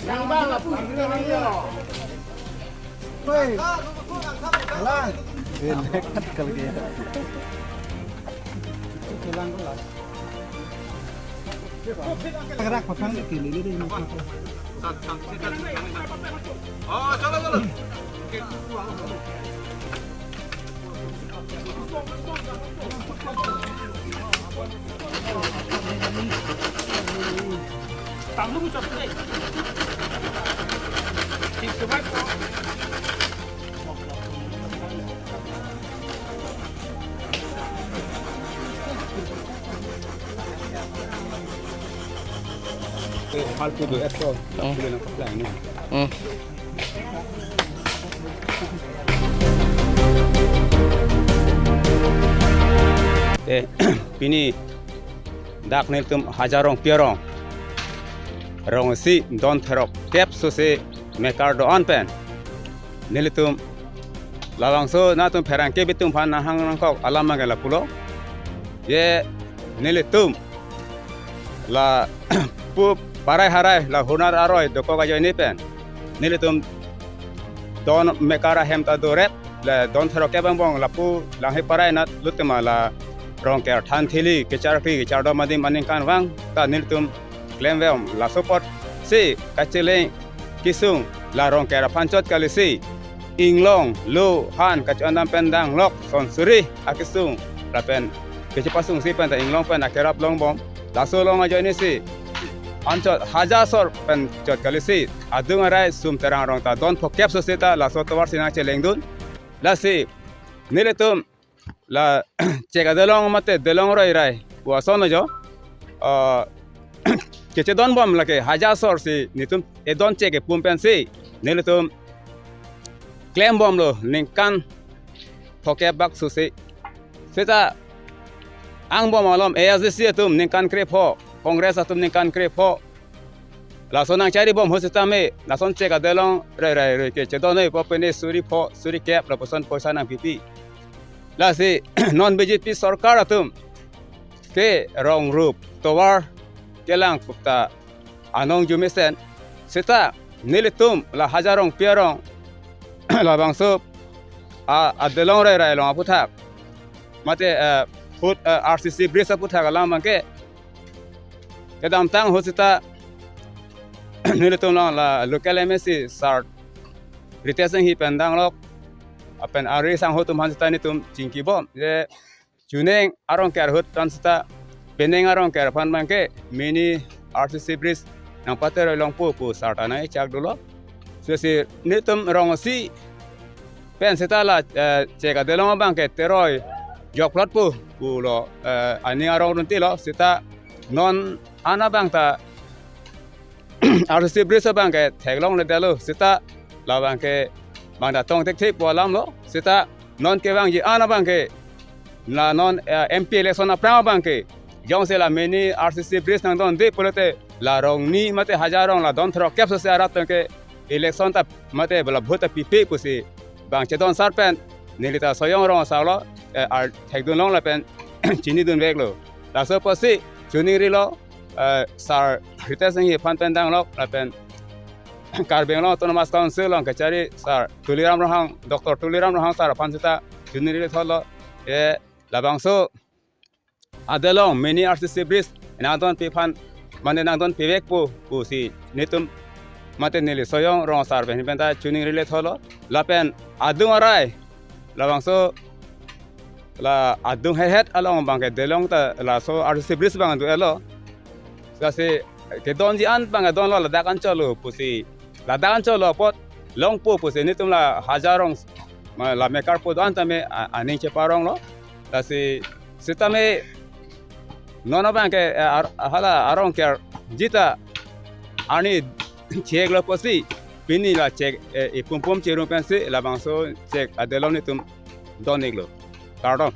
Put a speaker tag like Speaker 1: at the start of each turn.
Speaker 1: Yang bang apa ini dia loh. Woi. Lang.
Speaker 2: Nekat kali dia.
Speaker 1: Hilang kelas. Gerak pasang ke kiri ini.
Speaker 3: Oh, jalan. Tang lu cop deh. Hal tu dua ekor, tak boleh nampak lain ni. Pini dak niltum hajarong piarong rong si don therok kep so se mekar do on pen nilitum lawang so natum perang ke bitum phan hang nang kok alama gala pulo ye nilitum la pu parai harai la hunar aroi do ko ga ni pen nilitum don mekara hem ta do rep la don therok ke bang bong la pu lang he parai nat lutma la rong ke than thili ke char do madi maning kan wang ta niltum claim vem la support si kachele kisung la rong ke panchot kali si inglong lu han kacandam pendang lok son suri akisung la pen ke pasung si pen ta inglong pen akerap long bom la so long ajo ni si anchot hajasor pen chot kali si adung arai sum terang rong ta don phokep so seta la so tawar sina cheleng dun la si nilitum la ceka delong mate delong roi rai puason jo kece don bom lake hajasor si nitum edon ceke pumpen si nilitum claim bom lo ningkan thoke bak susi seta ang bom alom ASDC tum ningkan krepo kongres atum ningkan krepo la sonang cari bom hosita me la son ceka delong rai kece don ei popene suri cap la poson poisa nang pipi la si non BJP sarkar atum ke rong rup towar kelang kupta anong jumisen seta nilitum la hajarong piarong la bangso adelong rai long aputhak mate put RCC bris aputhak alam ke kedam tang hosita nilitum la local MSC sar riteseng hi pendang lok apen ari sang hotum hansita ni tum cingki bom je juneng arong ker hut transita peneng arong ker pan mangke mini RCC bridge nang pater long pu sartana chak dulu sesi ni tum rong si pen sita la ceka delong bangke teroi jok plot pu lo ani arong runti lo sita non ana bangta RCC bridge bangke theglong le dalo sita la bangke bangda tong tek thip bolam lo sita non ke bang ji ana bang ke la non MP election apra bang ke jong se la meni RCC bris nang don de polete la rong ni mate hajarong la don thro kep se arat ke election ta mate bla bhota pipe pusi bang che don sarpen nilita soyong rong sa lo ar thek dun long la pen chini dun vek lo la so posi chuni ri lo sar riteseng hi pan pen dang lo la pen Karbeng lo autonomous council long kacari sar tuliram rohang Dr. Tuliram rohang sar pansita juniri tholo e labangso adelong many RCC bridge nangdon pipan mane nangdon pivek pu si nitum mate nili soyong rong sar ben benta juniri le tholo lapen adung arai labangso la adung head along bangke delong ta la so RCC bridge bang du elo kasi ke don ji an bang don lo ladakan cholo pusi ladakan cholo pot long pusi ni tumla hajarong la mekar po don tame aning che parong lo kasi sitame nono bang ke hala arong ker jita ani cek lo pusi pini la cek pum cherum pensi la bangso cek adelong ni tum don iglo pardon